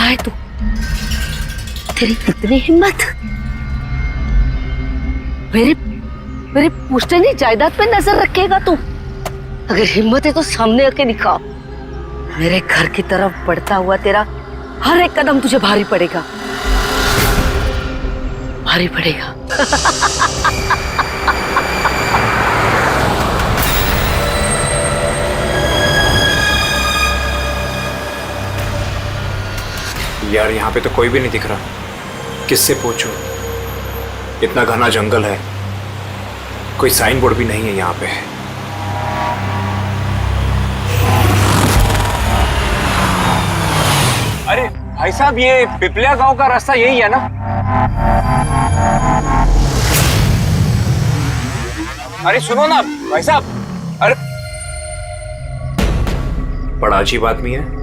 है तू? तेरी कितनी हिम्मत! मेरे मेरे पुश्तैनी जायदाद पे नजर रखेगा तू? अगर हिम्मत है तो सामने आके दिखा। मेरे घर की तरफ बढ़ता हुआ तेरा हर एक कदम तुझे भारी पड़ेगा, भारी पड़ेगा। यार यहाँ पे तो कोई भी नहीं दिख रहा, किससे पूछूं? इतना घना जंगल है, कोई साइन बोर्ड भी नहीं है यहाँ पे। अरे भाई साहब, ये पिपलिया गांव का रास्ता यही है ना? अरे सुनो ना भाई साहब, अरे बड़ा अजीब आदमी है।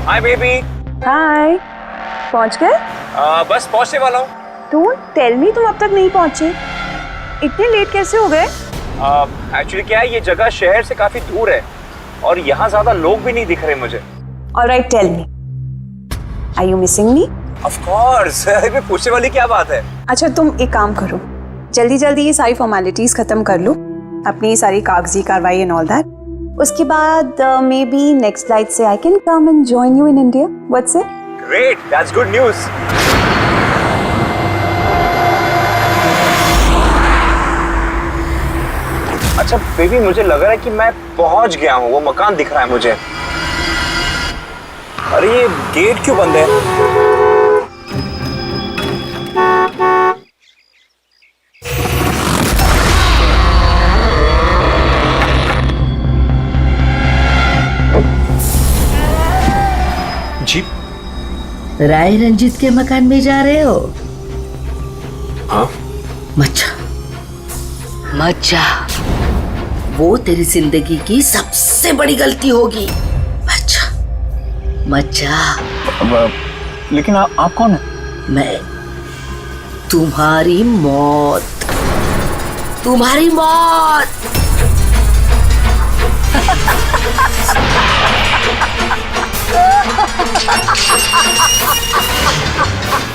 Hi baby. हाय, पहुंच गए? बस पहुंचने वाला हूँ। डोंट टेल मी तुम अब तक नहीं पहुंचे। इतने लेट कैसे हो गए? एक्चुअली क्या है, ये जगह शहर से काफी दूर है और यहाँ ज्यादा लोग भी नहीं दिख रहे मुझे। Alright, tell me, are you missing me? Of course. इसमें पूछने वाली क्या बात है? अच्छा, तुम एक काम करो, जल्दी जल्दी ये सारी फॉर्मेलिटीज खत्म कर लो, अपनी सारी कागजी कार्रवाई एंड ऑल दैट। उसके बाद मे बी नेक्स्ट फ्लाइट से I can come and join you in India. What's it? Great, that's good news. अच्छा बेबी, मुझे लग रहा है कि मैं पहुंच गया हूँ, वो मकान दिख रहा है मुझे। अरे ये गेट क्यों बंद है? जी? राय रंजीत के मकान में जा रहे हो? हाँ। मत जा, वो तेरी जिंदगी की सबसे बड़ी गलती होगी। मत जा। लेकिन आप कौन है? मैं तुम्हारी मौत, तुम्हारी मौत।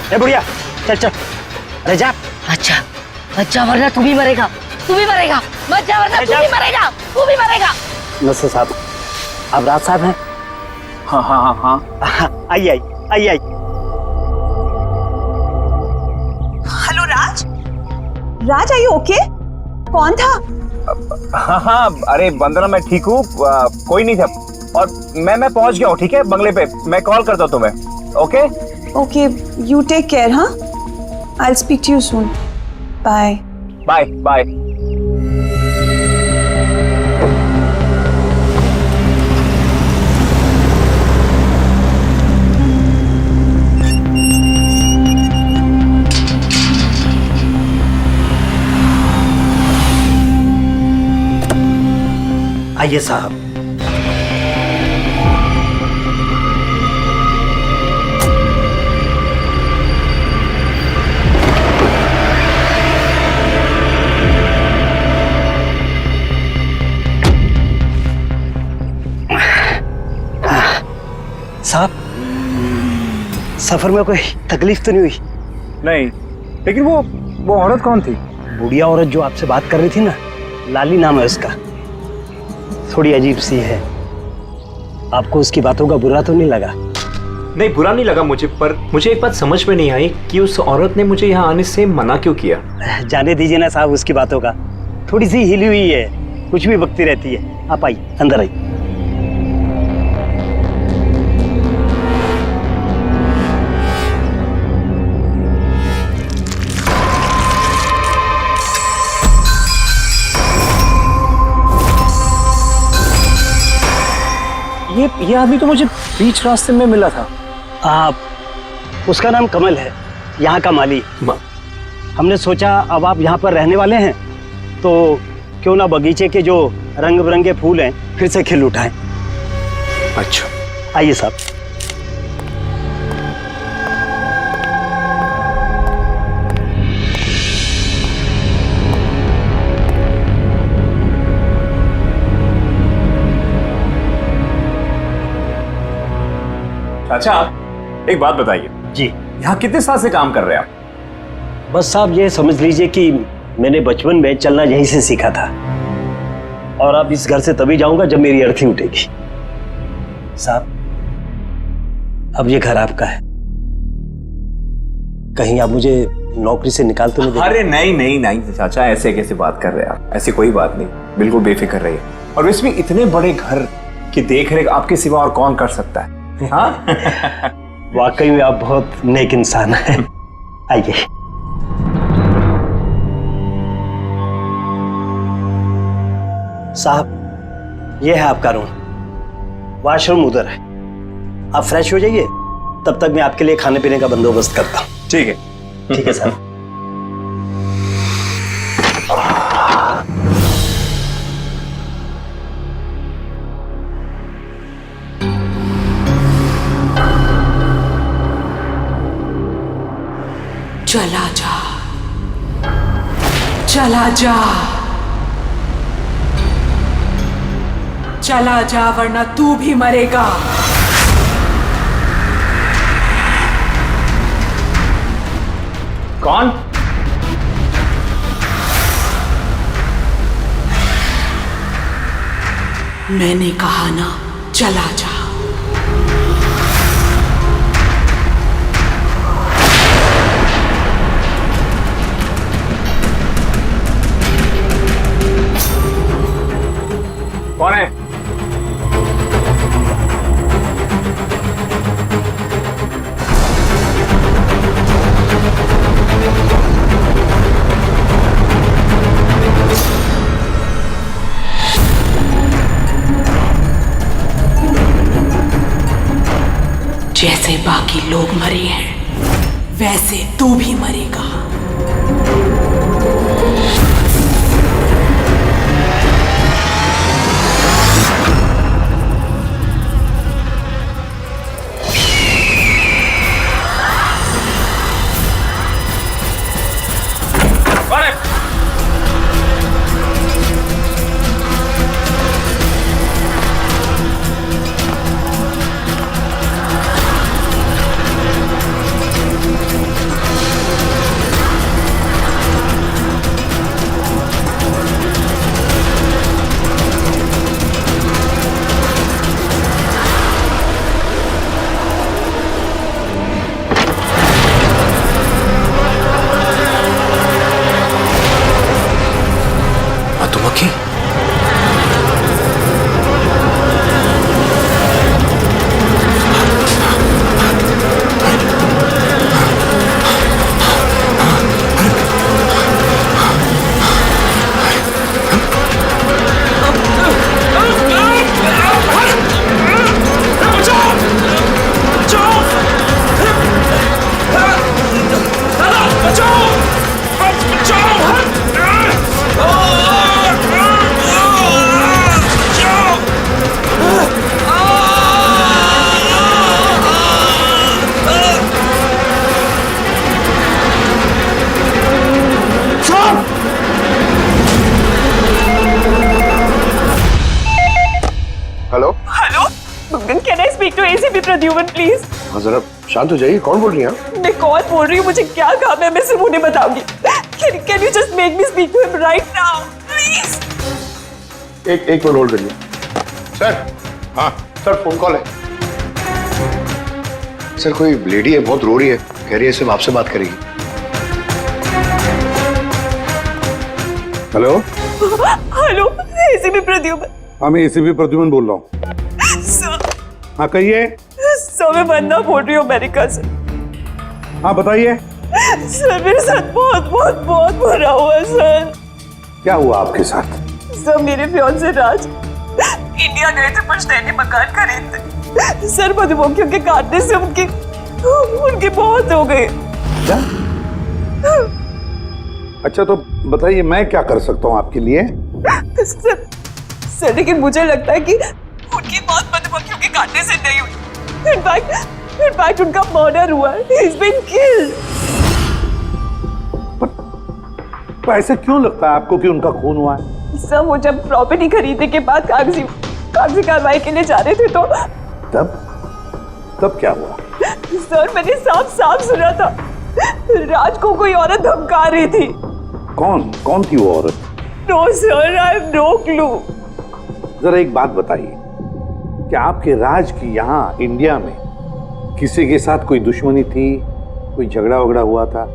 ए बुढ़िया, चल चल, अरे जा। अच्छा वरना तू भी मरेगा, तू भी मरेगा। मत जा वरना तू भी मरेगा, तू भी मरेगा। नसर साहब, आप राज साहब हैं? हाँ हाँ हाँ हाँ। आई। Hello Raj, Raj are you okay? कौन था? हाँ, अरे वंदना, मैं ठीक हूँ, कोई नहीं था और मैं पहुंच गया हूँ। ठीक है, बंगले पे मैं कॉल करता हूँ तुम्हें। Okay, you take care. हाँ, I will speak to you soon. Bye bye bye. आइए साहब। साहब, सफर में कोई तकलीफ तो नहीं हुई? नहीं, लेकिन वो औरत कौन थी? बुढ़िया औरत जो आपसे बात कर रही थी ना, लाली नाम है उसका, थोड़ी अजीब सी है। आपको उसकी बातों का बुरा तो नहीं लगा? नहीं, बुरा नहीं लगा मुझे, पर मुझे एक बात समझ में नहीं आई कि उस औरत ने मुझे यहाँ आने से मना क्यों किया। जाने दीजिए ना साहब उसकी बातों का, थोड़ी सी हिली हुई है, कुछ भी बकती रहती है। आप आइए, अंदर आइए। ये आदमी तो मुझे बीच रास्ते में मिला था। उसका नाम कमल है, यहाँ का माली। हमने सोचा अब आप यहाँ पर रहने वाले हैं तो क्यों ना बगीचे के जो रंग बिरंगे फूल हैं फिर से खिल उठाएं। अच्छा, आइए साहब। अच्छा एक बात बताइए जी। यहाँ कितने साल से काम कर रहे हैं आप? बस साहब ये समझ लीजिए कि मैंने बचपन में चलना यहीं से सीखा था, और अब इस घर से तभी जाऊंगा जब मेरी अर्थी उठेगी। साहब अब ये घर आपका है, कहीं आप मुझे नौकरी से निकाल तो नहीं देंगे? अरे नहीं नहीं नहीं चाचा, ऐसे कैसे बात कर रहे हैं आप? ऐसी कोई बात नहीं, बिल्कुल बेफिक्र रहिए। और वैसे भी इतने बड़े घर की देख रेख आपके सिवा और कौन कर सकता है? हाँ? वाकई में आप बहुत नेक इंसान हैं। आइए। साहब ये है आपका रूम, वॉशरूम उधर है, आप फ्रेश हो जाइए, तब तक मैं आपके लिए खाने पीने का बंदोबस्त करता हूँ। ठीक है। ठीक है साहब। चला जा, चला जा, चला जा, वरना तू भी मरेगा। कौन? मैंने कहा ना, चला जा। कौन है? जैसे बाकी लोग मरे हैं, वैसे तू भी मरेगा। मधुमक्खी? Hello hello, can I speak to ACP Pradyuman please? हाँ जरा शांत हो जाइए, कौन बोल रही हैं? मैं कौन बोल रही हूँ, मुझे क्या काम है, मैं सिर्फ उन्हें बताऊंगी। Can you just make me speak to him right now please? एक मिनट होल्ड करिए। सर, हाँ सर, फोन कॉल है। सर कोई लेडी है, बहुत रो रही है, कह रही है सिर्फ आपसे बात करेगी। Hello hello, ACP Pradyuman. हाँ मैं एसीपी प्रद्युमन बोल रहा हूँ। सर, हाँ कहिए। सर मैं वंदना बोल रही हूँ अमेरिका से। हाँ बताइए। सर मेरे साथ बहुत बहुत बहुत बुरा हुआ सर। क्या हुआ आपके साथ? सर मेरे फियांसे राज इंडिया गए थे पुश्तैनी मकान खरीदते। सर मधुमक्खियों के काटने से उनकी मौत हो गई। क्या? अच्छा तो बताइए मैं क्या कर सकता हूँ आपके लिए? सर लेकिन मुझे लगता है कि उनकी मौत मधुमक्खियों के काटने से नहीं हुई। इनफैक्ट उनका मर्डर हुआ है। He's been killed. तो ऐसे क्यों लगता है आपको कि उनका खून हुआ है? सर वो जब प्रॉपर्टी खरीदने के बाद कागजी कार्रवाई के लिए जा रहे थे तो तब तब क्या हुआ? सर मैंने साफ साफ सुना था राज को कोई औरत धमका रही थी। कौन थी वो औरत? No sir, I have no clue. जरा एक बात बताइए, क्या आपके राज की यहाँ इंडिया में किसी के साथ कोई दुश्मनी थी, कोई झगड़ा वगड़ा हुआ था?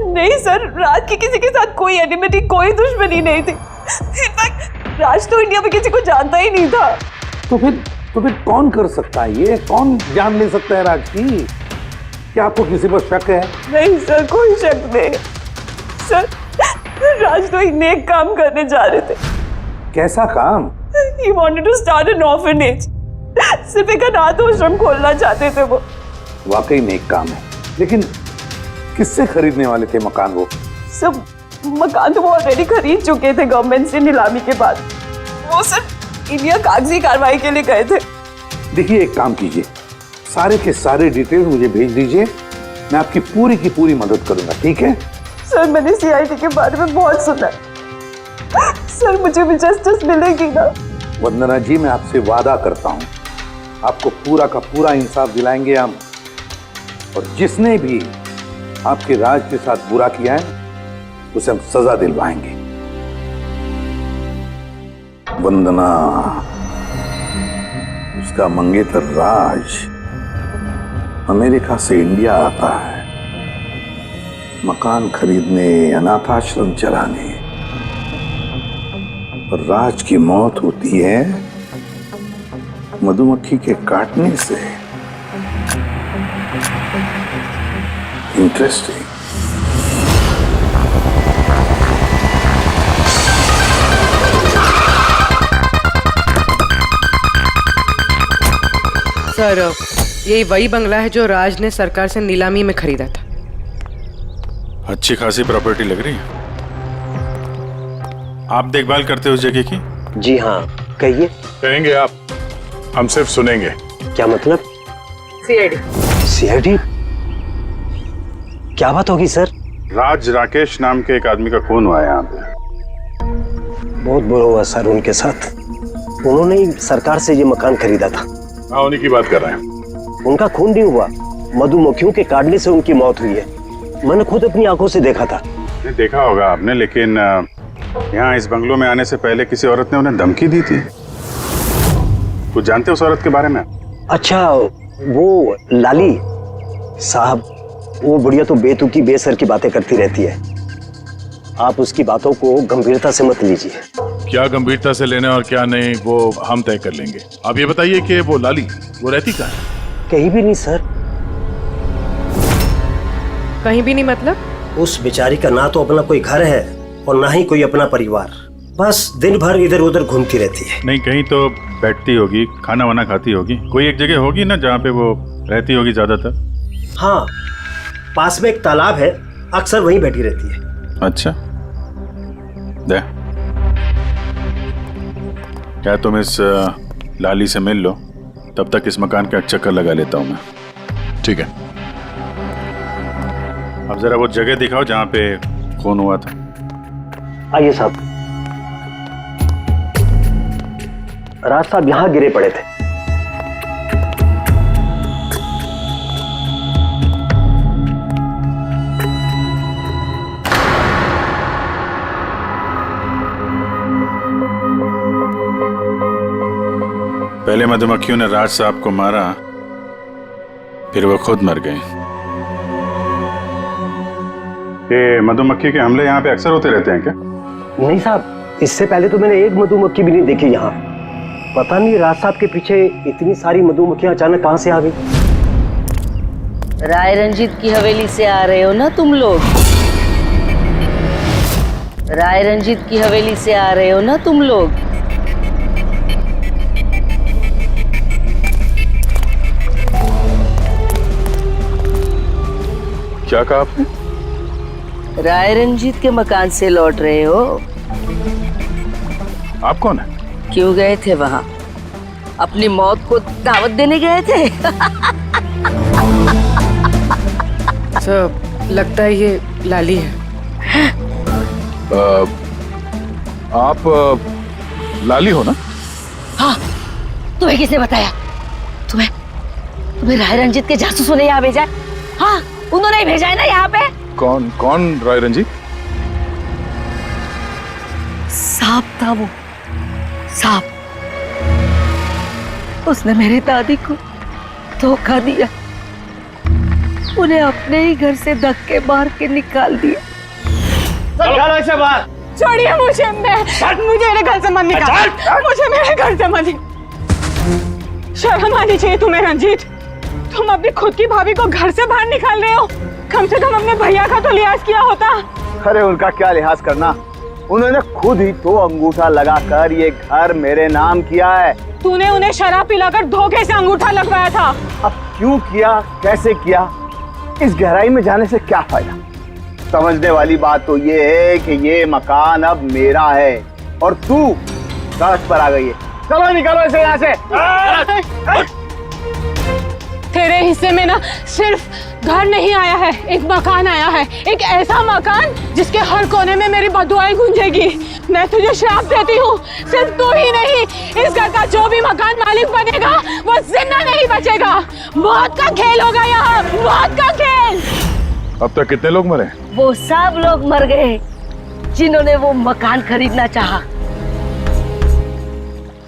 नहीं सर, राज की किसी के साथ कोई एनिमिटी, कोई दुश्मनी नहीं थी। इनफैक्ट राज तो इंडिया में किसी को जानता ही नहीं था। तो फिर कौन कर सकता है ये? कौन जान ले सकता है राज की? क्या आपको किसी पर शक है? नहीं सर, कोई शक नहीं। सर राज तो एक नेक काम करने जा रहे थे। कैसा काम? He wanted to start an orphanage. सिर्फ एक अनाथ आश्रम खोलना चाहते थे वो। वाकई नेक काम है, लेकिन किससे खरीदने वाले थे मकान वो? सब मकान तो वो ऑलरेडी खरीद चुके थे गवर्नमेंट से नीलामी के बाद। वो सर इंडिया कागजी कार्रवाई के लिए गए थे। देखिए, एक काम कीजिए, सारे के सारे डिटेल्स मुझे भेज दीजिए, मैं आपकी पूरी की पूरी मदद करूंगा, ठीक है? सर मैंने सीआईडी के बारे में बहुत सुना है। सर मुझे भी जस्टिस मिलेगी ना? वंदना जी, मैं आपसे वादा करता हूं, आपको पूरा का पूरा इंसाफ दिलाएंगे हम, और जिसने भी आपके राज के साथ बुरा किया है उसे हम सजा दिलवाएंगे। वंदना, उसका मंगेतर राज अमेरिका से इंडिया आता है मकान खरीदने, अनाथाश्रम चलाने, और राज की मौत होती है मधुमक्खी के काटने से। इंटरेस्टिंग। सर, यही वही बंगला है जो राज ने सरकार से नीलामी में खरीदा था। अच्छी खासी प्रॉपर्टी लग रही है। आप देखभाल करते हो उस जगह की? जी हाँ, कहिए। कहेंगे आप, हम सिर्फ सुनेंगे। क्या मतलब? सीआईडी? क्या बात होगी सर? राज राकेश नाम के एक आदमी का खून हुआ है यहाँ पे। बहुत बुरा हुआ सर उनके साथ। उन्होंने ही सरकार से ये मकान खरीदा था। हाँ, उन्हीं की बात कर रहे हैं। उनका खून नहीं हुआ, मधुमक्खियों के काटने से उनकी मौत हुई है। मैंने खुद अपनी आंखों से देखा था। नहीं देखा होगा आपने, लेकिन यहाँ इस बंगलों में आने से पहले किसी औरत ने उन्हें धमकी दी थी। कुछ जानते हो उस औरत के बारे में? अच्छा, वो लाली साहब, वो बुढ़िया तो बेतुकी बेसर की बातें करती रहती है। आप उसकी बातों को गंभीरता से मत लीजिए। क्या गंभीरता से लेना और क्या नहीं वो हम तय कर लेंगे। आप ये बताइए कि वो लाली वो रहती कहाँ है? कहीं भी नहीं सर। कहीं भी नहीं मतलब? उस बेचारी का ना तो अपना कोई घर है और ना ही कोई अपना परिवार। बस दिन भर इधर उधर घूमती रहती है। नहीं, कहीं तो बैठती होगी, खाना वाना खाती होगी, कोई एक जगह होगी ना जहाँ पे वो रहती होगी ज्यादातर। हाँ, पास में एक तालाब है, अक्सर वहीं बैठी रहती है। अच्छा, दे क्या तुम इस लाली से मिल लो, तब तक इस मकान का चक्कर लगा लेता हूँ मैं। ठीक है, अब जरा वो जगह दिखाओ जहाँ पे खून हुआ था। आइए साहब। राज साहब यहाँ गिरे पड़े थे। पहले मधुमक्खियों ने राज साहब को मारा, फिर वो खुद मर गए। ये मधुमक्खी के हमले यहाँ पे अक्सर होते रहते हैं क्या? नहीं साहब, इससे पहले तो मैंने एक मधुमक्खी भी नहीं देखी यहाँ। पता नहीं राज साहब के पीछे इतनी सारी मधुमक्खियां अचानक कहाँ से आ गई। राय रंजीत की हवेली से आ रहे हो ना तुम लोग? राय रंजीत की हवेली से आ रहे हो ना तुम लोग? क्या कहा आपने? राय रंजीत के मकान से लौट रहे हो? आप कौन है? क्यों गए थे वहां? अपनी मौत को दावत देने गए थे? सर, लगता है ये लाली है। आप लाली हो ना? हाँ, तुम्हें किसने बताया? तुम्हें राय रंजीत के जासूसों ने यहाँ भेजा है? हाँ, उन्होंने ही भेजा है ना यहाँ पे। कौन कौन राय रंजीत? सांप था वो, सांप। उसने मेरी दादी को धोखा दिया, उन्हें अपने ही घर से धक्के मार के निकाल दिया। ऐसे बात छोड़िए मुझे, मुझे मेरे घर से मत निकाल, मुझे मेरे घर से मत। शर्म आनी चाहिए तुम्हें रंजीत, तुम अपनी खुद की भाभी को घर से बाहर निकाल रहे हो। कम से कम अपने भैया का तो लिहाज किया होता। अरे उनका क्या लिहाज करना, उन्होंने खुद ही तो अंगूठा लगाकर ये घर मेरे नाम किया है। तूने उन्हें शराब पिलाकर धोखे से अंगूठा लगवाया था। अब क्यों किया, कैसे किया, इस गहराई में जाने से क्या फायदा। समझने वाली बात तो ये है कि ये मकान अब मेरा है और तू सड़क पर आ गई है। चलो निकलो इसे यहाँ से। तेरे हिस्से में ना सिर्फ घर नहीं आया है, एक मकान आया है, एक ऐसा मकान जिसके हर कोने में मेरी बदुआएं गूंजेगी। मैं तुझे श्राप देती हूँ, सिर्फ तू ही नहीं, इस घर का जो भी मकान मालिक बनेगा वो जिंदा नहीं बचेगा। मौत का खेल होगा यहाँ, मौत का खेल। अब तक कितने लोग मरे? वो सब लोग मर गए जिन्होंने वो मकान खरीदना चाहा।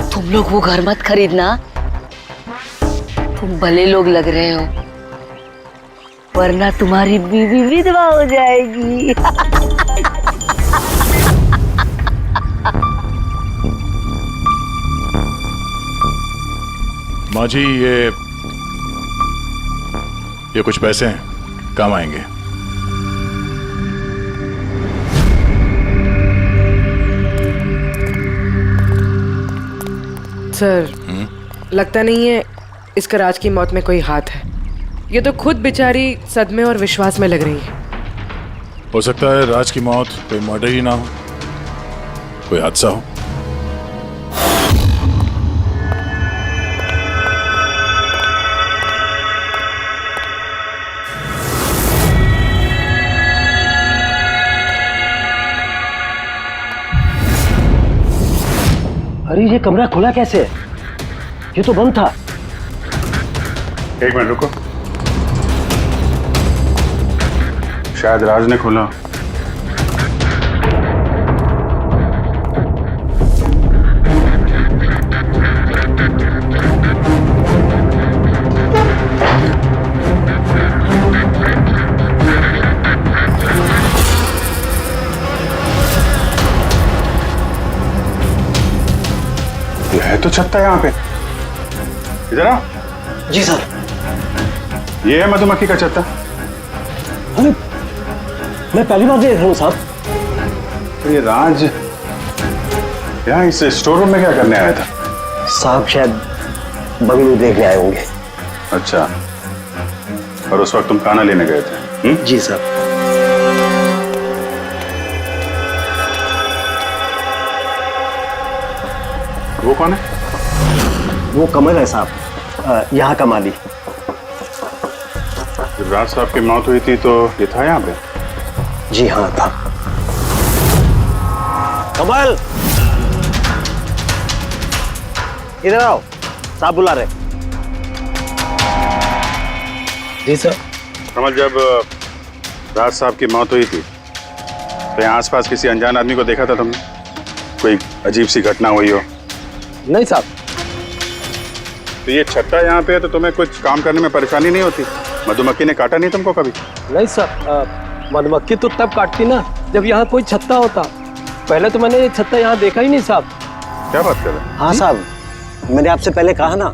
तुम लोग वो घर मत खरीदना, तुम भले लोग लग रहे हो, वरना तुम्हारी बीवी विधवा हो जाएगी। माँ जी, ये कुछ पैसे हैं, काम आएंगे। सर, लगता नहीं है इसका राज की मौत में कोई हाथ है। ये तो खुद बेचारी सदमे और विश्वास में लग रही है। हो सकता है राज की मौत कोई मर्डर ही ना हो, कोई हादसा हो। अरे ये कमरा खुला कैसे है? ये तो बंद था। एक मिनट रुको, शायद राज ने खोला। ये है तो छत्ता यहाँ पे। इधर आओ। जी सर। ये है मधुमक्खी का छत्ता। अरे मैं पहली बार देख रहा हूँ साहब। तो ये राज यहाँ इस स्टोर रूम में क्या करने आया था? साहब शायद बंगलू देखने आए होंगे। अच्छा, और उस वक्त तुम खाना लेने गए थे? जी सर। वो कौन है? वो कमल है साहब, यहाँ का माली। जब राज साहब की मौत हुई थी तो ये था यहाँ पे? जी हाँ था। कमल इधर आओ, साहब बुला रहे। जी सर। कमल, जब राज साहब की मौत हुई थी तो यहाँ आसपास किसी अनजान आदमी को देखा था तुमने? कोई अजीब सी घटना हुई हो? नहीं साहब। तो ये छत्ता यहाँ पे है तो तुम्हें कुछ काम करने में परेशानी नहीं होती? मधुमक्खी ने काटा नहीं तुमको कभी? नहीं सर, मधुमक्खी तो तब काटती ना जब यहाँ कोई छत्ता होता। पहले तो मैंने ये छत्ता यहाँ देखा ही नहीं साहब। क्या बात कर रहे हैं? हाँ साहब, मैंने आपसे पहले कहा ना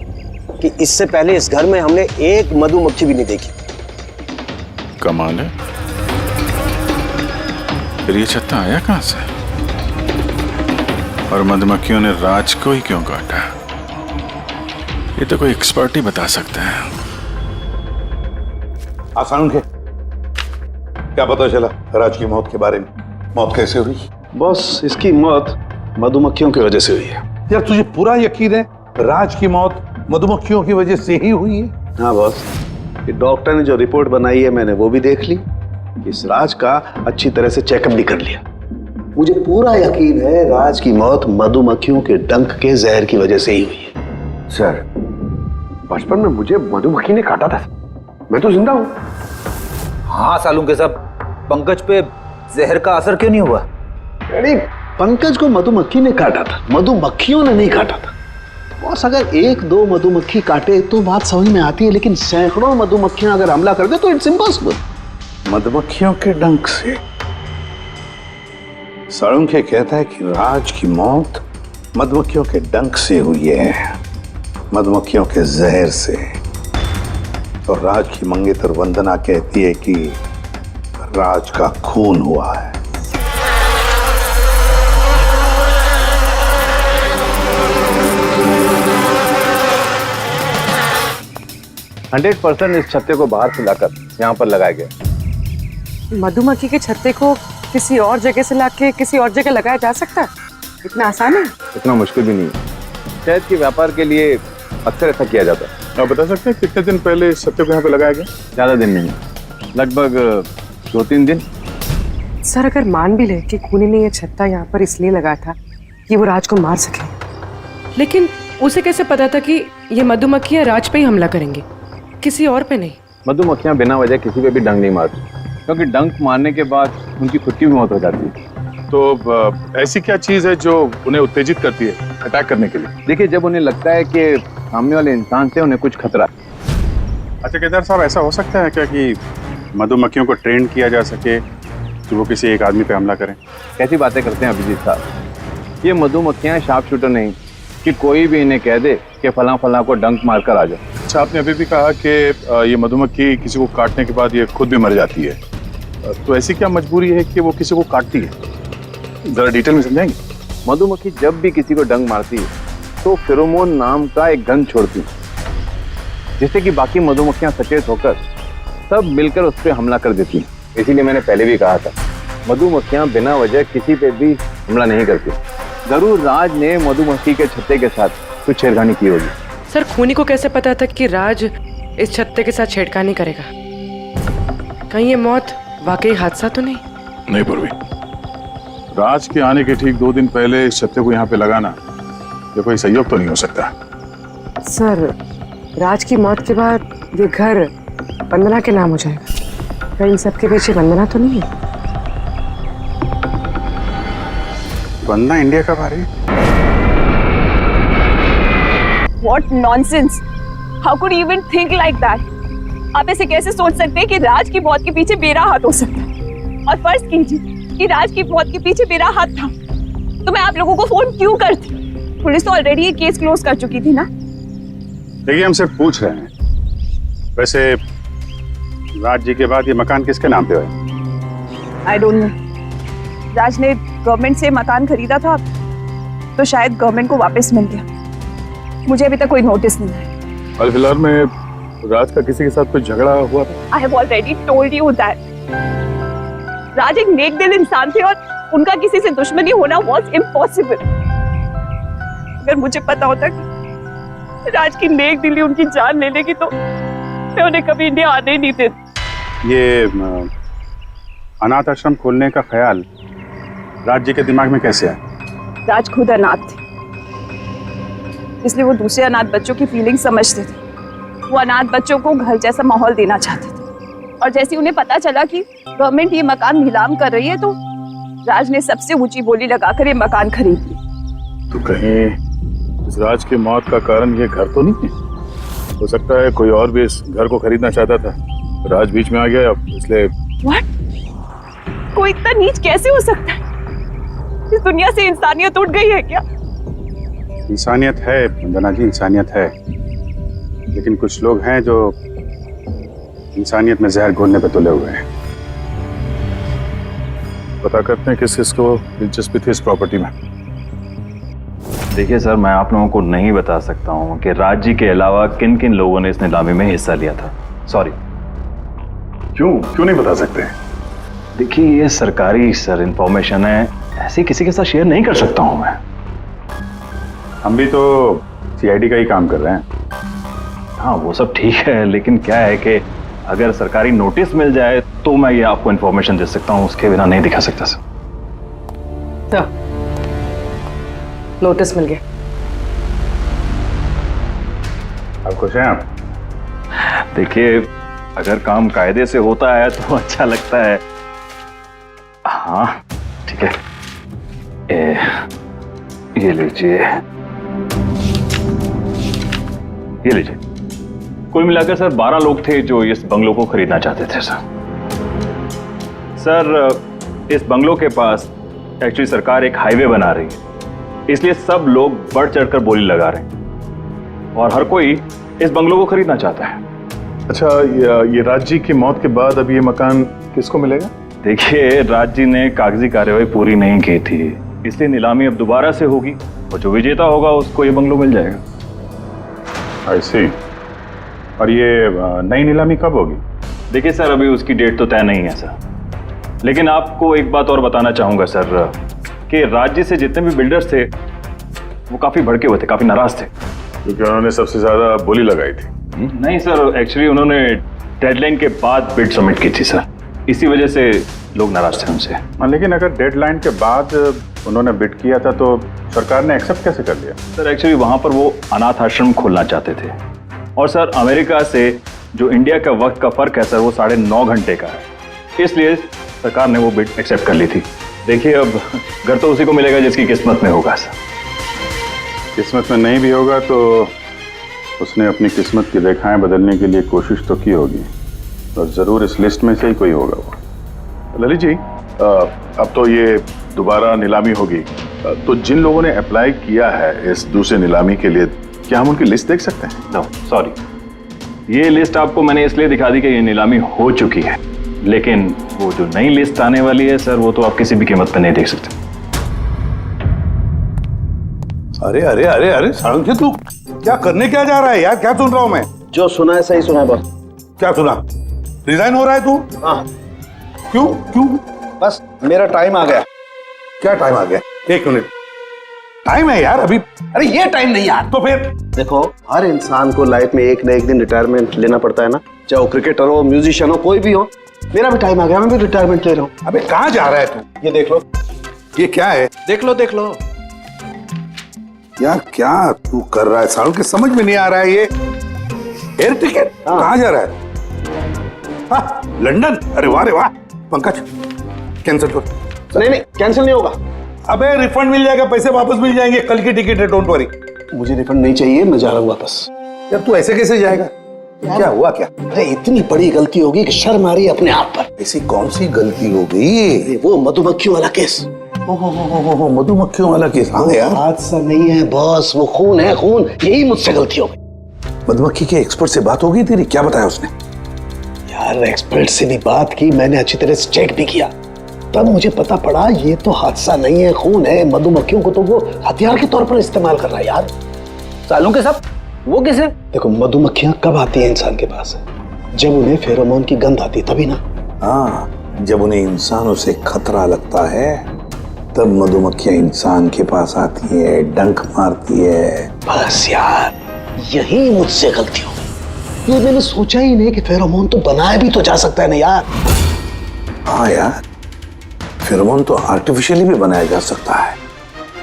कि इससे पहले इस घर में हमने एक मधुमक्खी भी नहीं देखी। कमाल है। फिर ये छत्ता आया कहाँ से? और मधुमक्खियों ने राज को ही क्यों काटा? ये तो कोई एक्सपर्ट ही बता सकता है। आसान उनके क्या पता चला राज की मौत के बारे में? मौत कैसे हुई? बॉस, इसकी मौत मधुमक्खियों की वजह से हुई है। यार तुझे पूरा यकीन है राज की मौत मधुमक्खियों की वजह से ही हुई है? हाँ बॉस, ये डॉक्टर ने जो रिपोर्ट बनाई है मैंने वो भी देख ली, इस राज का अच्छी तरह से चेकअप भी कर लिया। मुझे पूरा यकीन है राज की मौत मधुमक्खियों के डंक के जहर की वजह से ही हुई है। सर, बचपन में मुझे मधुमक्खी ने काटा था, मैं तो जिंदा हूं। हाँ सालू के साहब, पंकज पे जहर का असर क्यों नहीं हुआ? अरे पंकज को मधुमक्खी ने काटा था, मधुमक्खियों ने नहीं काटा था। बॉस, अगर एक दो मधुमक्खी काटे तो बात समझ में आती है, लेकिन सैकड़ों मधुमक्खियां अगर हमला कर दे तो इट्स इम्पॉसिबल। मधुमक्खियों के डंक से साळुंखे कहता है कि राज की मौत मधुमक्खियों के डंक से हुई है, मधुमक्खियों के जहर से। और राज की मंगेतर वंदना कहती है कि राज का खून हुआ है। इस छत्ते को बाहर से लाकर यहाँ पर लगाया गया। मधुमक्खी के छत्ते को किसी और जगह से लाके किसी और जगह लगाया जा सकता है? इतना आसान है? इतना मुश्किल भी नहीं है। शहद के व्यापार के लिए अक्सर ऐसा किया जाता है। आप बता सकते हैं कितने दिन पहले इस छत्ते को यहाँ पे लगाया गया? ज्यादा दिन नहीं, लगभग 2-3 दिन। सर, अगर मान भी ले कि खूनी ने ये छत्ता यहाँ पर इसलिए लगाया था कि वो राज को मार सके, लेकिन उसे कैसे पता था कि ये मधुमक्खियाँ राज पे ही हमला करेंगी, किसी और पे नहीं? मधुमक्खियां बिना वजह किसी पे भी डंक नहीं मारती, क्योंकि डंक मारने के बाद उनकी खुद की भी मौत हो जाती है। तो ऐसी क्या चीज है जो उन्हें उत्तेजित करती है अटैक करने के लिए? देखिए, जब उन्हें लगता है कि सामने वाले इंसान से उन्हें कुछ खतरा है। अच्छा केदार साहब, ऐसा हो सकता है क्या कि मधुमक्खियों को ट्रेन किया जा सके कि वो किसी एक आदमी पे हमला करें? कैसी बातें करते हैं अभिजीत साहब, ये मधुमक्खियां शार्प शूटर नहीं कि कोई भी इन्हें कह दे कि फलां फलां को डंक मारकर आ जाओ। अच्छा, आपने अभी भी कहा कि ये मधुमक्खी किसी को काटने के बाद ये खुद भी मर जाती है, तो ऐसी क्या मजबूरी है कि वो किसी को काटती है? जरा डिटेल में समझाएंगे? मधुमक्खी जब भी किसी को डंक मारती है तो फेरोमोन नाम का एक गंध छोड़ती है, जिससे कि बाकी मधुमक्खियां सचेत होकर सब मिलकर उस पर हमला कर देती हैं। इसीलिए मैंने पहले भी कहा था, मधुमक्खियां बिना वजह किसी पे भी हमला नहीं करती। जरूर राज ने मधुमक्खी के छत्ते के साथ कुछ छेड़खानी की होगी। सर, खूनी को कैसे पता था कि राज इस छत्ते के साथ छेड़खानी करेगा? कहीं ये मौत वाकई हादसा तो नहीं? नहीं पूर्वी, राज के आने के ठीक 2 दिन पहले इस छत्ते को यहाँ पे लगाना ये कोई संयोग तो नहीं हो सकता। सर, राज की मौत के बाद ये घर वंदना के नाम हो जाएगा, कहीं इन सबके पीछे वंदना तो नहीं है? वंदना इंडिया कब आ रही है? What nonsense! How could you even think like that? आप ऐसे कैसे सोच सकते हैं कि राज की मौत के पीछे मेरा हाथ हो सकता है? और फर्ज कीजिए कि राज की मौत के पीछे मेरा हाथ था, तो मैं आप लोगों को फोन क्यों करती? पुलिस तो ऑलरेडी ये केस क्लोज कर चुकी थी ना। देखिए, हम सिर्फ पूछ रहे हैं। वैसे राज जी के बाद ये मकान किसके नाम पे है? I don't know. राज ने गवर्नमेंट से मकान खरीदा था, तो शायद गवर्नमेंट को वापस मिल गया। मुझे अभी तक कोई नोटिस नहीं है। हाल फिलहाल में राज का किसी के साथ कोई झगड़ा हुआ था? I have already told you that. राज एक नेक दिल इंसान थे और उनका किसी से दुश्मनी होना was impossible. अगर मुझे पता होता कि राज की नेक दिली उनकी जान ले लेगी तो मैं उन्हें कभी इंडिया आने ही नहीं देती। ये अनाथ आश्रम खोलने का ख्याल राज जी के दिमाग में कैसे आया? राज खुद अनाथ थे, इसलिए वो दूसरे अनाथ बच्चों की फीलिंग समझते थे। वो अनाथ बच्चों को घर जैसा माहौल देना चाहते थे, और जैसे उन्हें पता चला कि गवर्नमेंट ये मकान नीलाम कर रही है तो राज ने सबसे ऊंची बोली लगाकर ये मकान खरीद लिया। तो कहीं इस राज की मौत का कारण ये घर तो नहीं है? हो सकता है कोई और भी इस घर को खरीदना चाहता था, राज बीच में आ गया इसलिए। What? कोई इतना नीच कैसे हो सकता है? इस दुनिया से इंसानियत उठ गई है क्या? इंसानियत है वंदना जी, इंसानियत है, लेकिन कुछ लोग हैं जो इंसानियत में जहर घोलने पे तुले हुए हैं। पता करते हैं किस किसको दिलचस्पी थी इस प्रॉपर्टी में। देखिए सर, मैं आप लोगों को नहीं बता सकता हूँ कि राज जी के अलावा किन किन लोगों ने इस नीलामी में हिस्सा लिया था। सॉरी। क्यों नहीं बता सकते? देखिए, ये सरकारी सर इंफॉर्मेशन है, ऐसे किसी के साथ शेयर नहीं कर सकता हूँ मैं। हम भी तो सीआईडी का ही काम कर रहे हैं। हाँ, वो सब ठीक है, लेकिन क्या है कि अगर सरकारी नोटिस मिल जाए तो मैं ये आपको इन्फॉर्मेशन दे सकता हूँ, उसके बिना नहीं दिखा सकता सर। नोटिस मिल गया। खुश हैं आप? देखिए, अगर काम कायदे से होता है तो अच्छा लगता है। हाँ ठीक है, ये लीजिए, ये लीजिए। कुल मिलाकर सर 12 लोग थे जो इस बंगलों को खरीदना चाहते थे सर। इस बंगलों के पास एक्चुअली सरकार एक हाईवे बना रही है, इसलिए सब लोग बढ़ चढ़कर बोली लगा रहे हैं और हर कोई इस बंगलों को खरीदना चाहता है। अच्छा, ये राज जी की मौत के बाद अब ये मकान किसको मिलेगा? देखिए, राज जी ने कागजी कार्यवाही पूरी नहीं की थी, इसलिए नीलामी अब दोबारा से होगी और जो विजेता होगा उसको ये बंगलो मिल जाएगा। आई सी। और ये नई नीलामी कब होगी? देखिए सर, अभी उसकी डेट तो तय नहीं है सर, लेकिन आपको एक बात और बताना चाहूंगा सर कि राज्य से जितने भी बिल्डर्स थे वो काफी भड़के हुए थे, काफी नाराज थे, क्योंकि उन्होंने सबसे ज्यादा बोली लगाई थी। नहीं सर, एक्चुअली उन्होंने डेडलाइन के बाद बिड सबमिट की थी सर, इसी वजह से लोग नाराज थे उनसे। लेकिन अगर डेडलाइन के बाद उन्होंने बिड किया था तो सरकार ने एक्सेप्ट कैसे कर लिया? सर एक्चुअली वहां पर वो अनाथ आश्रम खोलना चाहते थे और सर अमेरिका से जो इंडिया का वक्त का फर्क है सर वो 9.5 घंटे का है, इसलिए सरकार ने वो बिड एक्सेप्ट कर ली थी। देखिए, अब घर तो उसी को मिलेगा जिसकी किस्मत में होगा सर। किस्मत में नहीं भी होगा तो उसने अपनी किस्मत की रेखाएं बदलने के लिए कोशिश तो की होगी और जरूर इस लिस्ट में से ही कोई होगा वो। ललित जी, अब तो ये दोबारा नीलामी होगी, तो जिन लोगों ने अप्लाई किया है इस दूसरी नीलामी के लिए, क्या हम उनकी लिस्ट देख सकते हैं? नो सॉरी, ये लिस्ट आपको मैंने इसलिए दिखा दी कि ये नीलामी हो चुकी है, लेकिन वो जो नई लिस्ट आने वाली है सर वो तो आप किसी भी कीमत पर नहीं देख सकते। अरे अरे अरे अरे साळुंखे, तू क्या करने क्या जा रहा है यार? क्या सुन रहा हूं मैं? जो सुना है सही सुना है बॉस। क्या सुना? रिजाइन हो रहा है तू? हाँ। क्यों क्यों? बस मेरा टाइम आ गया। क्या टाइम आ गया? 1 मिनट टाइम है यार अभी। अरे ये टाइम नहीं यार। तो फिर देखो, हर इंसान को लाइफ में एक न एक दिन रिटायरमेंट लेना पड़ता है ना, चाहे वो क्रिकेटर हो, म्यूजिशियन हो, कोई भी हो। मेरा भी टाइम आ गया, मैं भी रिटायरमेंट ले रहा हूँ। अबे कहाँ जा रहा है तू? ये देख लो। ये क्या है? देख लो देख लो यार, क्या तू कर रहा है साळुंखे? समझ में नहीं आ रहा है ये। एयर टिकट कहाँ जा रहा है? हाँ, लंदन। अरे वाह रे वाह। पंकज, कैंसिल कर। नहीं कैंसिल नहीं होगा। अबे रिफंड मिल जाएगा, पैसे वापस मिल जाएंगे, कल की टिकट है, डोंट वरी। मुझे रिफंड नहीं चाहिए, मैं जा रहा हूँ वापस। यार तू ऐसे कैसे जाएगा? क्या हुआ क्या? अरे इतनी बड़ी गलती होगी कि शर्म आ रही है अपने आप पर। ऐसी कौन सी गलती हो गई? वो मधुमक्खियों वाला केस। मधुमक्खियों वाला केस? हाँ यार, हादसा नहीं है बॉस, वो खून है खून। यही मुझसे गलती हो गई। मधुमक्खी के एक्सपर्ट से बात हो गई तेरी? क्या बताया उसने? यार एक्सपर्ट से भी बात की, मैंने अच्छी तरह से चेक भी किया, तब मुझे पता पड़ा ये तो हादसा नहीं है, खून है। मधुमक्खियों को तो वो हथियार के तौर पर इस्तेमाल कर रहा है यार। सालों के सब वो किसे? देखो, मधुमक्खियां कब आती हैं इंसान के पास? जब उन्हें फेरोमोन की गंध आती तभी ना। हाँ, जब उन्हें इंसानों से खतरा लगता है तब मधुमक्खियां इंसान के पास आती है, डंक मारती है। बस यार, यही मुझसे गलती हो गई। ये मैंने सोचा ही नहीं कि फेरोमोन तो बनाया भी तो जा सकता है ना यार। हाँ यार, फेरोमोन तो आर्टिफिशियली भी बनाया जा सकता है,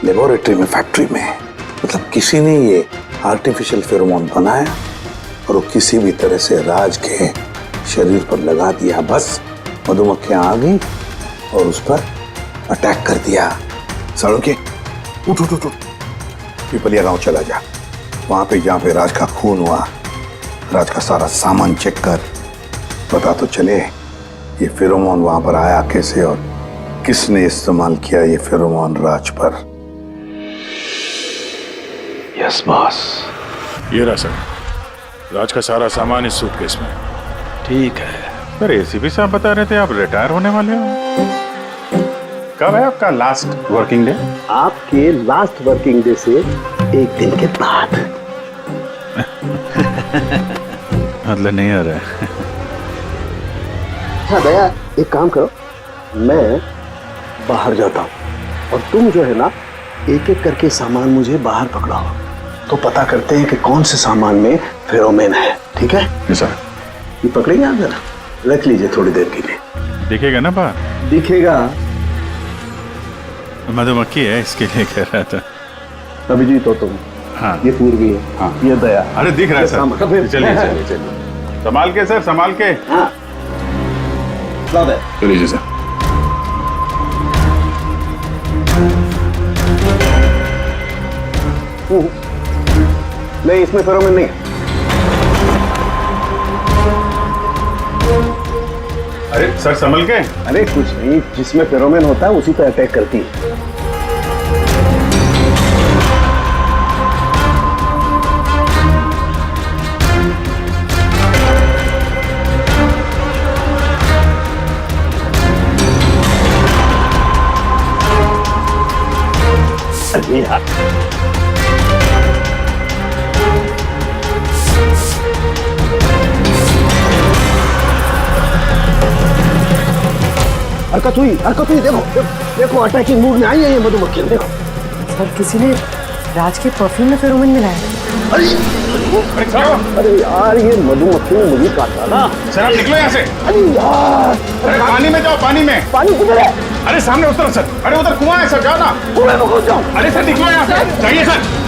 लेबोरेटरी में, फैक्ट्री में। मतलब किसी ने ये आर्टिफिशियल फेरोमोन बनाया और वो किसी भी तरह से राज के शरीर पर लगा दिया, बस मधुमक्खियां आ गई और उस पर अटैक कर दिया। साळुंखे, उठ उठ उठ, पिपलिया गांव चला जा। वहां पे जहां पे राज का खून हुआ, राज का सारा सामान चेक कर, पता तो चले ये फेरोमोन वहां पर आया कैसे और किसने इस्तेमाल किया ये फेरोमोन राज पर। Yes boss. ये रहा सर, राज का सारा सामान इस सूटकेस में। ठीक है। सर एसीपी साहब बता रहे थे आप रिटायर होने वाले हो। कब है आपका लास्ट वर्किंग डे? आपके लास्ट वर्किंग डे से 1 दिन के बाद। मतलब नहीं आ रहा है। अच्छा दया, एक काम करो, मैं बाहर जाता हूँ और तुम जो है ना, एक एक करके सामान मुझे बाहर पकड़ाओ, तो पता करते हैं कि कौन से सामान में फेरोमोन है। ठीक है सर? ये पकड़ेंगे आप? जरा रख लीजिए थोड़ी देर के लिए। दिखेगा ना बाहर? दिखेगा। मधुमक्खी है इसके लिए कह रहा था। अभिजीत हो तुम, हाँ ये पूर्वी है, हाँ ये दया। अरे दिख रहा है सर, चलिए चलिए चलिए चलिए, संभाल के सर, संभाल के। हाँ चलिए जी सर। नहीं, इसमें फेरोमोन नहीं है। अरे सर संभल के। अरे कुछ नहीं, जिसमें फेरोमोन होता है उसी पे अटैक करती है। अरे यार, हरकत हुई, देखो देखो, अटैकिंग मूड में आई है ये मधुमक्खी, देखो। सर किसी ने राज के परफ्यूम में फेरोमोन मिलाया है। अरे यार, ये मधुमक्खी ने मुझे काटा ना। सर आप निकलो यहाँ से। अरे यार, अरे पानी में जाओ, पानी में। पानी किधर है? अरे सामने उस तरफ सर। अरे उधर कुआं है सर, जाओ ना। कुएं में घुस जाओ। अरे सर निकलो यहाँ से, जाइए सर।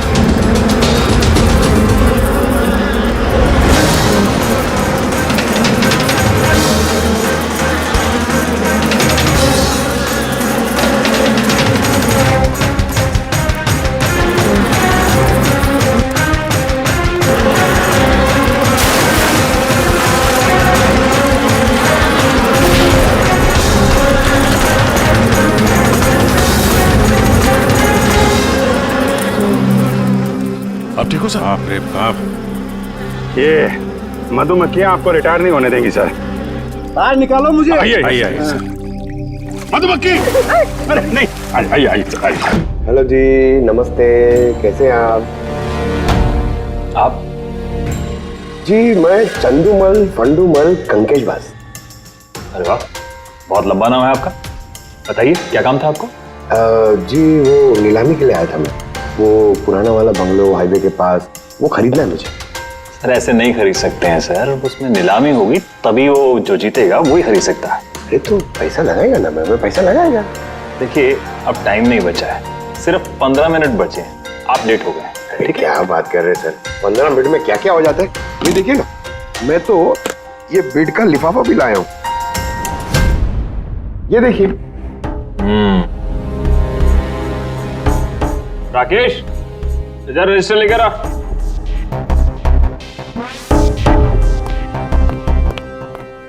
आप ठीक हो सर? बाप रे बाप, ये मधुमक्खियां आपको रिटायर नहीं होने देंगी सर। बाहर निकालो मुझे। आइए आइए आइए सर। मधुमक्खी, अरे नहीं, आइए आइए आइए। हेलो जी, नमस्ते, कैसे हैं आप? जी मैं चंदूमल फंडूमल कंकेशवास। अरे वाह, बहुत लंबा नाम है आपका। बताइए क्या काम था आपको? जी वो नीलामी के लिए आया था मैं, वो पुराना वाला बंगलो हाईवे के पास, वो खरीदना है मुझे। सर ऐसे नहीं खरीद सकते हैं सर, उसमें नीलामी होगी तभी वो जो जीतेगा वही खरीद सकता है। अरे तो पैसा लगाएगा ना, मैं पैसा लगाएगा। देखिए अब टाइम नहीं बचा है, सिर्फ 15 मिनट बचे हैं, आप लेट हो गए। अरे क्या बात कर रहे हैं सर, 15 मिनट में क्या क्या हो जाता है। ये देखिए ना, मैं तो ये बेड का लिफाफा भी लाया हूँ, ये देखिए। राकेश इधर रजिस्टर लेकर आ।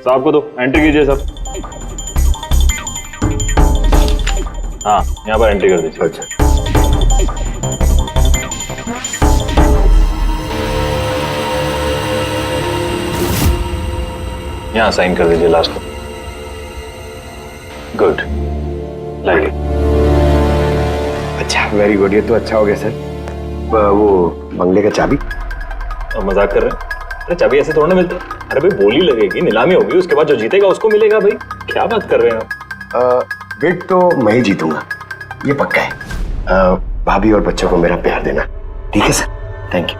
साहब को दो, एंट्री कीजिए साहब। हाँ यहाँ पर एंट्री कर दीजिए। अच्छा, यहाँ साइन कर दीजिए लास्ट को। Good, like. अच्छा वेरी गुड, ये तो अच्छा हो गया सर। वो बंगले का चाबी? अब मजाक कर रहे हैं? अरे चाबी ऐसे थोड़ा ना मिलता है। अरे भाई बोली लगेगी, नीलामी होगी, उसके बाद जो जीतेगा उसको मिलेगा। भाई क्या बात कर रहे हैं आप? बेड तो मैं ही जीतूंगा, ये पक्का है। भाभी और बच्चों को मेरा प्यार देना, ठीक है सर? Thank you.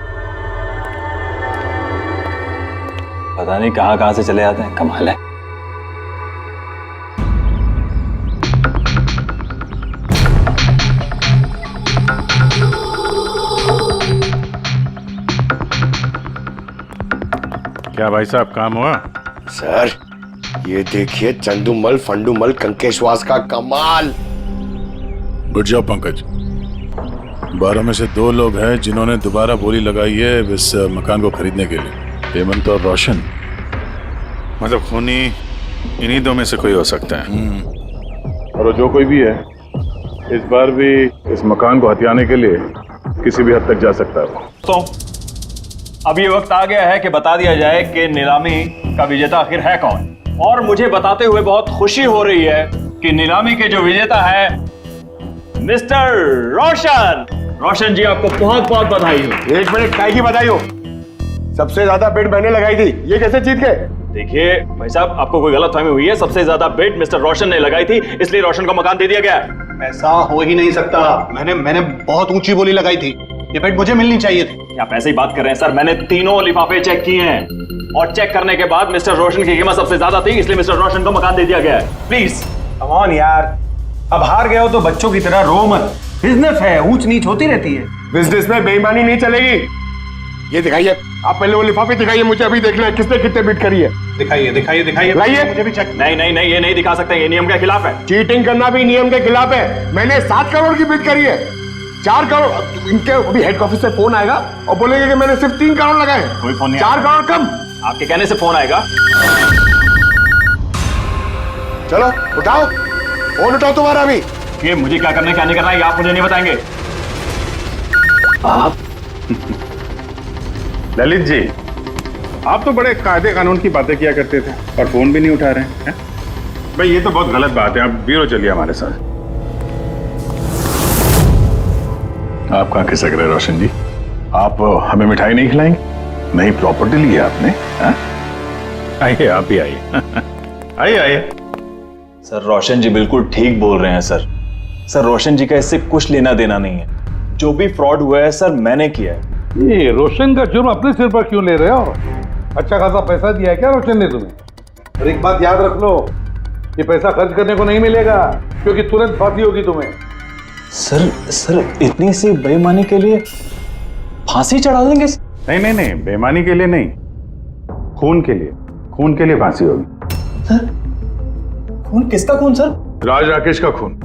पता नहीं कहाँ कहाँ से चले आते हैं, कमाल है। क्या भाई साहब काम हुआ? सर ये देखिए, चंदूमल फंडूमल कंकेशवास का कमाल। उठ जाओ पंकज, 12 में से 2 लोग हैं जिन्होंने दोबारा बोली लगाई है इस मकान को खरीदने के लिए, हेमंत और रोशन। मतलब खूनी इन्हीं 2 में से कोई हो सकता है। और जो कोई भी है इस बार भी इस मकान को हथियाने के लिए किसी भी हद तक जा सकता है। तो अब ये वक्त आ गया है कि बता दिया जाए कि नीलामी का विजेता आखिर है कौन। और मुझे बताते हुए बहुत खुशी हो रही है कि नीलामी के जो विजेता है मिस्टर रोशन। रोशन जी आपको बहुत बहुत बधाई हो। 1 मिनट, काय की बधाई हो? सबसे ज्यादा बेट मैंने लगाई थी, ये कैसे जीत गए? देखिए भाई साहब, आपको कोई गलतफहमी हुई है। सबसे ज्यादा बेट मिस्टर रोशन ने लगाई थी, इसलिए रोशन को मकान दे दिया गया। ऐसा हो ही नहीं सकता। मैंने बहुत ऊंची बोली लगाई थी, ये बेट मुझे मिलनी चाहिए थी। आप ऐसे ही बात कर रहे हैं सर, मैंने तीनों लिफाफे चेक किए हैं और चेक करने के बाद मिस्टर रोशन की कीमत सबसे ज्यादा थी, इसलिए मिस्टर रोशन को मकान दे दिया गया है। प्लीज कम ऑन यार, अब हार गए हो तो बच्चों की तरह रो मत। बिजनेस है, ऊंच नीच होती रहती है। बिजनेस में बेईमानी नहीं चलेगी। ये दिखाइए, आप पहले वो लिफाफे दिखाइए, मुझे अभी देखना है किसने कितने बिट करी है। दिखाइए दिखाइए दिखाइए, लाइए। मुझे भी चेक। नहीं नहीं नहीं, ये नहीं दिखा सकते, ये नियम के खिलाफ है। चीटिंग करना भी नियम के खिलाफ है। मैंने 7 करोड़ की बिट करी है, 4 करोड़। इनके अभी हेड ऑफिस से फोन आएगा और बोलेंगे कि मैंने सिर्फ 3 करोड़ लगाए। कोई फोन नहीं 4 करोड़ कम। आपके कहने से फोन आएगा। चलो उठाओ, फोन उठाओ तुम्हारा भी। ये मुझे क्या करना है क्या नहीं करना है, ये आप मुझे नहीं बताएंगे। आप ललित जी, आप तो बड़े कायदे कानून की बातें किया करते थे और फोन भी नहीं उठा रहे हैं। भाई ये तो बहुत गलत बात है। आप ब्यूरो चलिए हमारे साथ। आप कहाँ खिसक रहे रोशन जी? आप हमें मिठाई नहीं खिलाएंगे? नहीं प्रॉपर्टी ली है आपने? आइए, आप ही आइए। आइए आइए। सर रोशन जी बिल्कुल ठीक बोल रहे हैं सर। सर रोशन जी का इससे कुछ लेना देना नहीं है। जो भी फ्रॉड हुआ है सर मैंने किया है। ये रोशन का जुर्म अपने सिर पर क्यों ले रहे हो? अच्छा खासा पैसा दिया है क्या रोशन ने तुम्हें? और एक बात याद रख लो, ये पैसा खर्च करने को नहीं मिलेगा, क्योंकि तुरंत फांसी होगी तुम्हें। सर इतनी सी बेईमानी के लिए फांसी चढ़ा देंगे? नहीं नहीं नहीं, बेईमानी के लिए नहीं, खून के लिए। खून के लिए फांसी होगी। सर खून? किसका खून सर? राज राकेश का खून,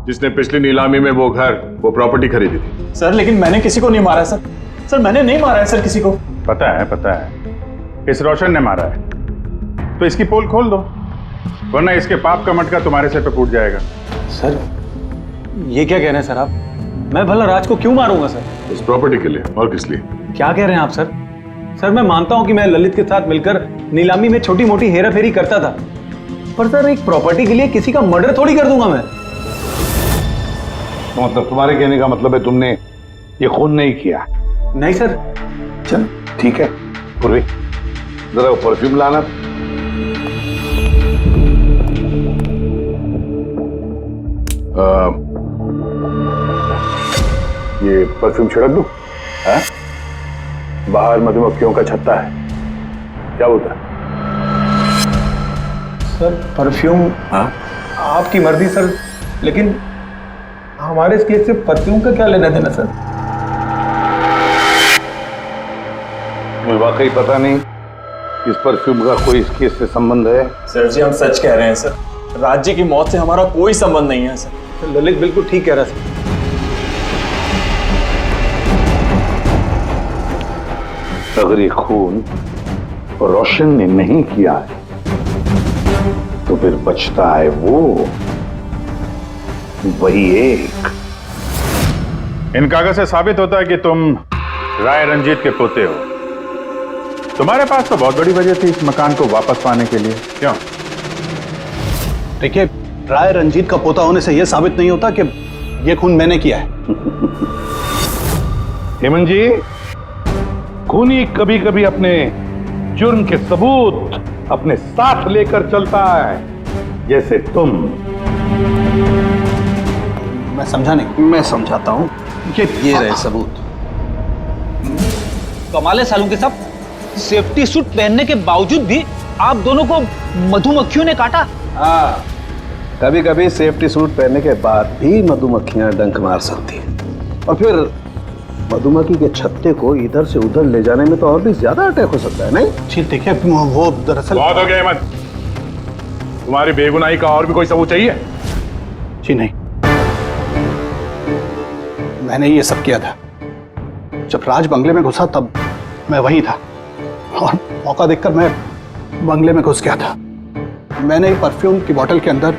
जिसने पिछली नीलामी में वो घर, वो प्रॉपर्टी खरीदी थी। सर लेकिन मैंने किसी को नहीं मारा सर। सर मैंने नहीं मारा है सर किसी को। पता है, इस रोशन ने मारा है। तो इसकी पोल खोल दो, वरना इसके पाप का मटका तुम्हारे सिर पे फूट जाएगा। सर ये क्या कह रहे हैं सर आप? मैं भला राज को क्यों मारूंगा सर? इस प्रॉपर्टी के लिए, और किस लिए? क्या कह रहे हैं आप सर? सर मैं मानता हूं कि मैं ललित के साथ मिलकर नीलामी में छोटी मोटी हेरा फेरी करता था, पर सर एक प्रॉपर्टी के लिए किसी का मर्डर थोड़ी कर दूंगा मैं। तो मतलब तुम्हारे कहने का मतलब है तुमने ये खून नहीं किया? नहीं सर। चल ठीक है, पूर्वी जरा वो परफ्यूम लाना। ये परफ्यूम छिड़क दूं? बाहर मधुमक्खियों का छत्ता है, क्या बोलता है? Sir perfume? हाँ आपकी मर्जी सर, लेकिन हमारे इस केस से परफ्यूम का क्या लेना देना सर? मुझे वाकई पता नहीं इस परफ्यूम का कोई इस केस से संबंध है। सर जी हम सच कह रहे हैं सर, राज्य की मौत से हमारा कोई संबंध नहीं है सर। ललित बिल्कुल ठीक कह रहा है सर। अगर ये खून रोशन ने नहीं किया है तो फिर बचता है वो वही एक। इन कागज से साबित होता है कि तुम राय रंजीत के पोते हो। तुम्हारे पास तो बहुत बड़ी वजह थी इस मकान को वापस पाने के लिए, क्यों? देखिए, राय रंजीत का पोता होने से यह साबित नहीं होता कि यह खून मैंने किया है। हेमंत जी, खूनी कभी कभी अपने जुर्म के सबूत अपने साथ लेकर चलता है, जैसे तुम। मैं समझा नहीं। मैं समझाता हूं। ये रहे सबूत। कमाल है सालू के साहब, सेफ्टी सूट पहनने के बावजूद भी आप दोनों को मधुमक्खियों ने काटा। हाँ, कभी कभी सेफ्टी सूट पहनने के बाद भी मधुमक्खियां डंक मार सकती हैं, और फिर मधुमक्खी के छत्ते को इधर से उधर ले जाने में तो और भी ज्यादा अटैक हो सकता है, नहीं? जी देखिए, वो दरअसल बहुत हो गया हेमंत, तुम्हारी बेगुनाही का और भी कोई सबूत चाहिए? जी नहीं, मैंने ये सब किया था। जब राज बंगले में घुसा तब मैं वहीं था, और मौका देखकर मैं बंगले में घुस गया था। मैंने एक परफ्यूम की बोतल के अंदर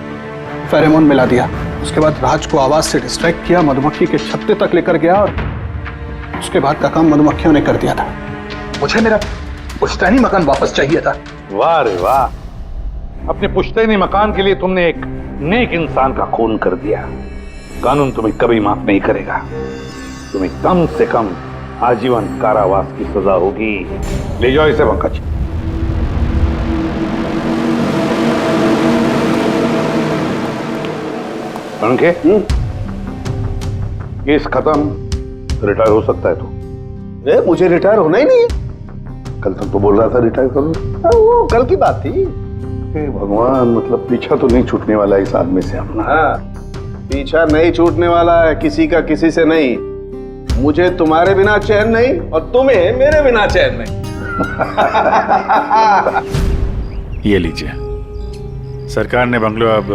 फेरेमोन मिला दिया। उसके बाद राज को आवाज से डिस्ट्रैक्ट किया, मधुमक्खी के छत्ते तक लेकर गया, और उसके बाद का काम मधुमक्खियों ने कर दिया था। मुझे मेरा पुश्तैनी मकान वापस चाहिए था। वाह रे वाह, अपने पुश्तैनी मकान के लिए तुमने एक नेक इंसान का खून कर दिया। कानून तुम्हें कभी माफ नहीं करेगा। तुम्हें कम से कम आजीवन कारावास की सजा होगी। ले जाओ इसे पंकज। पंखे, केस खत्म, रिटायर हो सकता है तू। मुझे रिटायर होना ही नहीं है। कल तक तो बोल रहा था रिटायर करो। वो कल की बात थी। भगवान, मतलब पीछा तो नहीं छूटने वाला इस आदमी से अपना। पीछा नहीं छूटने वाला है किसी का किसी से नहीं। मुझे तुम्हारे बिना चैन नहीं और तुम्हें मेरे बिना चैन नहीं। ये लीजिए, सरकार ने बंगलो अब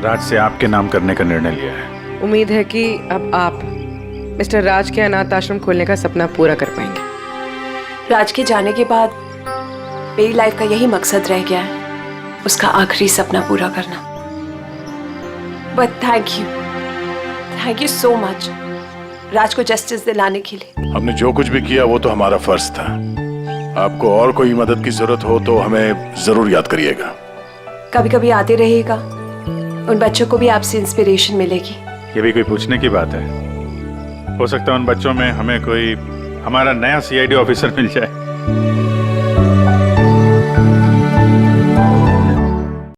राज से आपके नाम करने का निर्णय लिया है। उम्मीद है कि अब आप मिस्टर राज के अनाथ आश्रम खोलने का सपना पूरा कर पाएंगे। राज के जाने के बाद मेरी लाइफ का यही मकसद रह गया है, उसका आखिरी सपना पूरा करना। But thank you so much Raj को जस्टिस दिलाने के लिए। हमने जो कुछ भी किया वो तो हमारा फर्ज था। आपको और कोई मदद की जरूरत हो तो हमें जरूर याद करिएगा। कभी कभी आते रहेगा, उन बच्चों को भी आपसे इंस्पिरेशन मिलेगी। ये भी कोई पूछने की बात है? हो सकता है उन बच्चों में हमें कोई हमारा नया CID ऑफिसर मिल जाए।